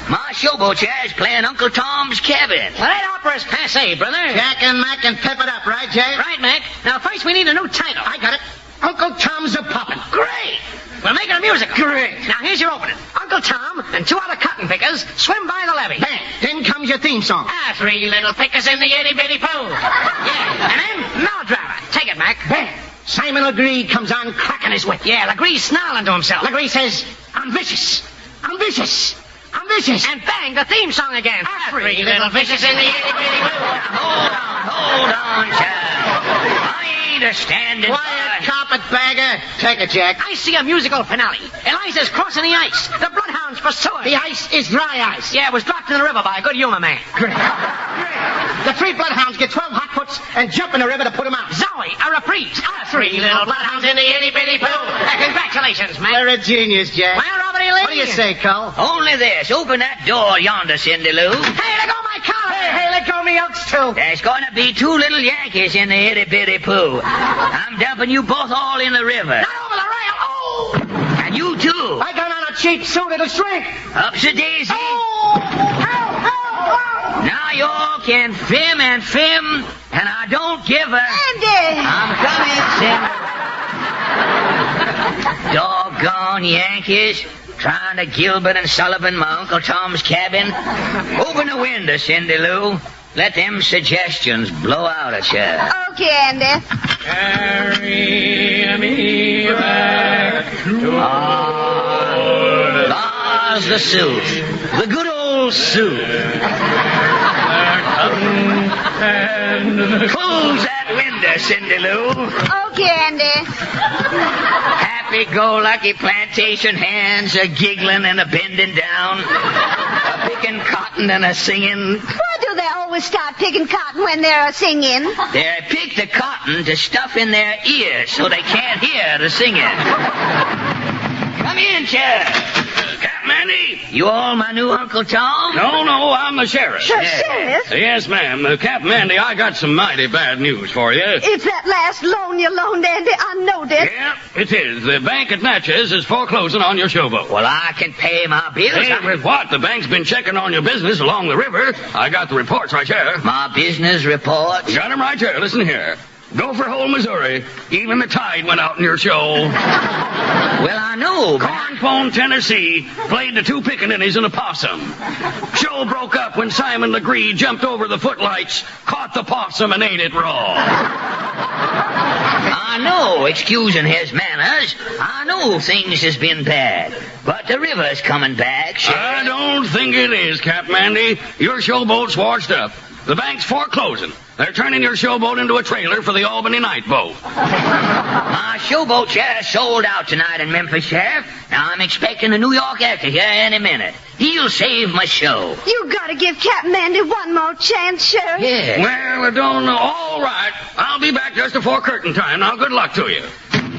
My showboat chair is playing Uncle Tom's cabin. Well, that opera's passé, brother. Jack and Mac can pep it up, right, Jack? Right, Mac. Now, first we need a new title. I got it. Uncle Tom's a poppin'. Great. We'll make it a musical. Great. Now, here's your opening. Uncle Tom and 2 other cotton pickers swim by the levee. Bang. Then comes your theme song. 3 little pickers in the itty-bitty pool. Yeah. And then, melodrama. Take it, Mac. Bang. Simon Legree comes on cracking his whip. Yeah, Legree's snarling to himself. Legree says, I'm vicious. I'm vicious. I'm vicious. And bang, the theme song again. 3 little fishes in the itty-bitty pool. Hold on, child. I ain't a standing Quiet, carpetbagger. Take it, Jack. I see a musical finale. Eliza's crossing the ice. The bloodhounds pursuing. The ice is dry ice. Yeah, it was dropped in the river by a good humor man. Great. The 3 bloodhounds get 12 hot puts and jump in the river to put them out. Zoe, a reprise. 3 little bloodhounds in the itty-bitty pool. Congratulations, man. You're a genius, Jack. Well, Robert E. Lee. What do you say, Cole? Only this. Open that door yonder, Cindy Lou. Hey, let go of my collar. Hey, let go of me oats, too. There's going to be 2 little Yankees in the itty-bitty pool. I'm dumping you both all in the river. Not over the rail. Oh! And you too. I got on a cheap suit. It'll shrink. Ups a daisy. Oh! Help! Help! Now you all can film and film, and I don't give a... Andy! I'm coming, Cindy. Doggone Yankees. Trying to Gilbert and Sullivan my Uncle Tom's cabin. Open the window, Cindy Lou. Let them suggestions blow out at you. Okay, Andy. Carry me back to Laws the suit. The good old suit. Close that window, Cindy Lou. Okay, Andy. Happy-go-lucky plantation hands a giggling and a bending down, a picking cotton and a singing. Why do they always start picking cotton when they're singing? They pick the cotton to stuff in their ears so they can't hear the singing. Come in, Chair. Captain Andy? You all my new Uncle Tom? No, I'm the sheriff. The sheriff? Yes, ma'am. Captain Andy, I got some mighty bad news for you. It's that last loan you loaned, Andy. I know this. Yeah, it is. The bank at Natchez is foreclosing on your showboat. Well, I can pay my bills. Hey, with what? The bank's been checking on your business along the river. I got the reports right here. My business reports? Got them right here. Listen here. Gopher Hole, Missouri. Even the tide went out in your show. Well, I know. Cornpone, Tennessee. Played the two pickaninnies and a possum. Show broke up when Simon Legree jumped over the footlights, caught the possum, and ate it raw. I know, excusing his manners, I know things has been bad. But the river's coming back, Sheriff. I don't think it is, Captain Andy. Your showboat's washed up. The bank's foreclosing. They're turning your showboat into a trailer for the Albany night boat. My showboat sheriff sold out tonight in Memphis, Sheriff. Now I'm expecting a New York actor here any minute. He'll save my show. You gotta give Captain Andy one more chance, Sheriff. Yeah. Well, I don't know. All right. I'll be back just before curtain time. Now, good luck to you.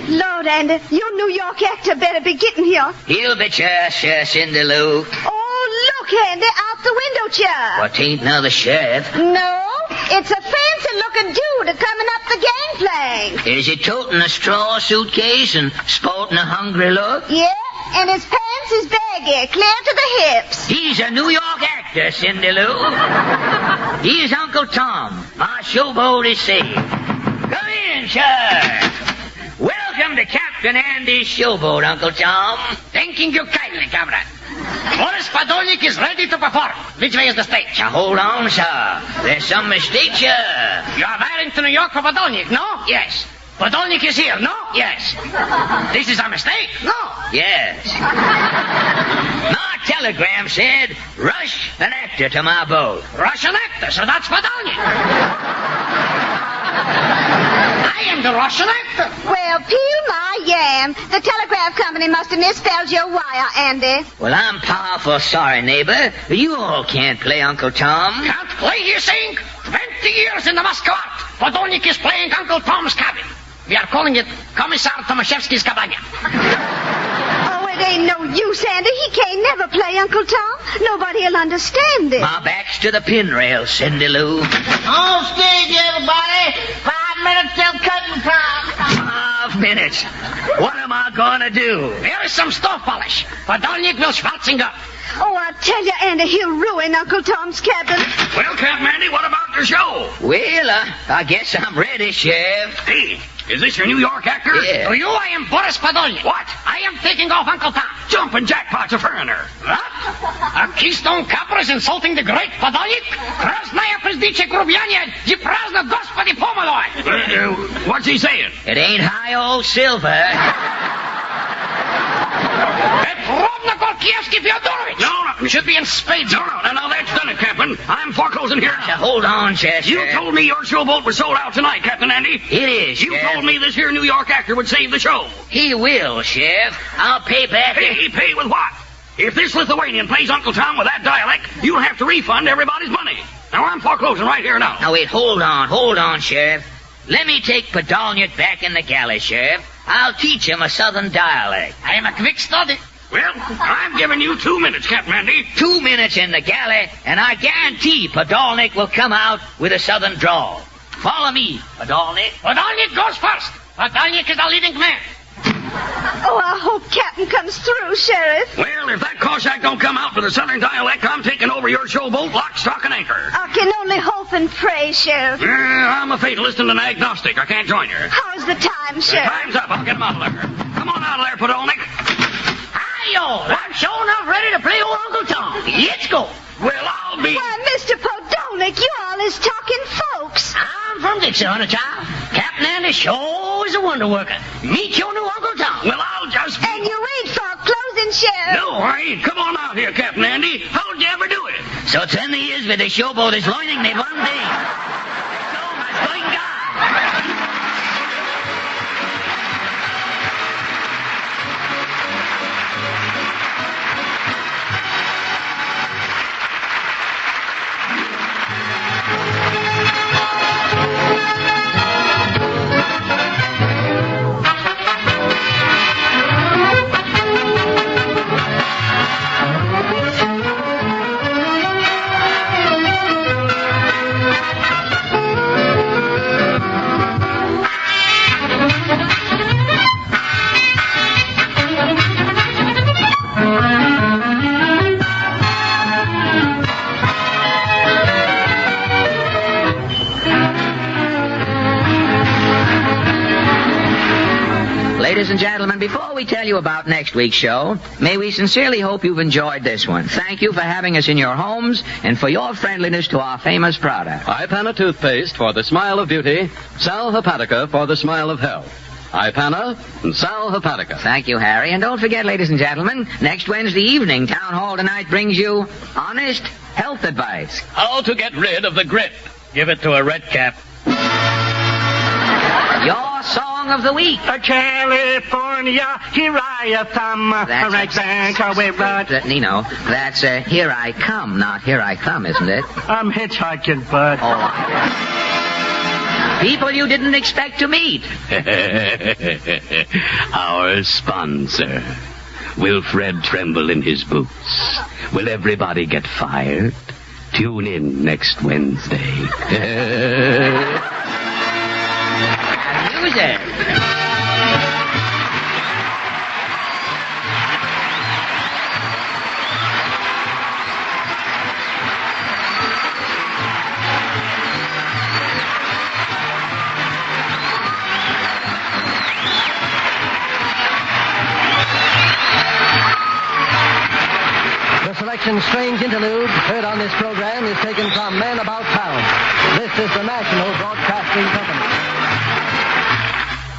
Lord, Andy, your New York actor better be getting here. He'll be sure, Cindy Lou. Oh, look, Andy, out the window chair. What, ain't another sheriff? No, it's a fancy-looking dude coming up the gangplank. Is he toting a straw suitcase and sporting a hungry look? Yeah, and his pants is baggy, clear to the hips. He's a New York actor, Cindy Lou. He's Uncle Tom. My showboat is saved. Come in, sir. Welcome to Captain Andy's showboat, Uncle Tom. Thanking you kindly, comrade. Boris Podolnik is ready to perform. Which way is the stage? Now, hold on, sir. There's some mistake here. You are wiring to New York for Podolnik, no? Yes. Podolnik is here, no? Yes. This is a mistake, no? Yes. My telegram said, rush an actor to my boat. Russian actor, so that's Podolnik. I am the Russian actor. Well, peel my yam. The telegraph company must have misspelled your wire, Andy. Well, I'm powerful sorry, neighbor. You all can't play Uncle Tom. Can't play, you think? 20 years in the Moscow art. Podolnik is playing Uncle Tom's cabin. We are calling it Commissar Tomaszewski's Cabana. Oh, it ain't no use, Andy. He can't never play Uncle Tom. Nobody'll understand it. My back's to the pin rail, Cindy Lou. On stage, everybody. 5 minutes till cutting time. 5 minutes. What am I gonna do? Here is some stove polish. Podolnik will schwarzing up. Oh, I tell you, Andy, he'll ruin Uncle Tom's cabin. Well, Captain Andy, what about your show? Well, I guess I'm ready, Sheriff. Hey, is this your New York actor? Yeah. To you, I am Boris Podolnik. What? I am taking off Uncle Tom. Jumping jackpot's a foreigner. What? A Keystone Copper is insulting the great Podolnik? Krasnaya Prezdice Grubianie, Di Prazna Gospodi Pomoloy. What's he saying? It ain't high old silver. Petrovna Gorkievsky Fyodorovich. No. Should be in spades. No, that's done it, Captain. I'm foreclosing here now. Now, hold on, Chester. You told me your showboat was sold out tonight, Captain Andy. It is, You Sheriff. told me this here New York actor would save the show. He will, Sheriff. I'll pay back. Pay with what? If this Lithuanian plays Uncle Tom with that dialect, you'll have to refund everybody's money. Now, I'm foreclosing right here now. Now, wait, hold on, Sheriff. Let me take Podolnik back in the galley, Sheriff. I'll teach him a southern dialect. I am a quick study. Well, I'm giving you 2 minutes, Captain Andy. 2 minutes in the galley, and I guarantee Podolnik will come out with a southern drawl. Follow me, Podolnik. Podolnik goes first. Podolnik is the leading man. Oh, I hope Captain comes through, Sheriff. Well, if that Cossack don't come out with a southern dialect, I'm taking over your showboat lock, stock, and anchor. I can only hope and pray, Sheriff. I'm a fatalist and an agnostic. I can't join you. How's the time, Sheriff? Time's up. I'll get him out of there. Come on out of there, Podolnik. Hi-yo, I'm sure enough ready to play old Uncle Tom. Let's go. Well, I'll be... Why, Mr. Podolnik, you all is talking folks. I'm from Dixie, honey child. Captain Andy sure is a wonder worker. Meet your new Uncle Tom. Well, I'll just... And you ain't foreclosing, Sheriff. No, I ain't. Come on out here, Captain Andy. How'd you ever do it? So 10 years with the showboat is learning me one day. So much going on. ladies and gentlemen, before we tell you about next week's show, may we sincerely hope you've enjoyed this one. Thank you for having us in your homes and for your friendliness to our famous product. Ipana toothpaste for the smile of beauty, Sal Hepatica for the smile of health. Ipana and Sal Hepatica. Thank you, Harry. And don't forget, ladies and gentlemen, next Wednesday evening, Town Hall Tonight brings you honest health advice. How to get rid of the grit. Give it to a red cap. Your song of the week. California, here I come. Nino, that's Here I Come, not Here I Come, isn't it? I'm hitchhiking, bud. Oh. People you didn't expect to meet. Our sponsor. Will Fred tremble in his boots? Will everybody get fired? Tune in next Wednesday. Music. The selection Strange Interlude heard on this program is taken from Men About Town. This is the National Broadcasting Company.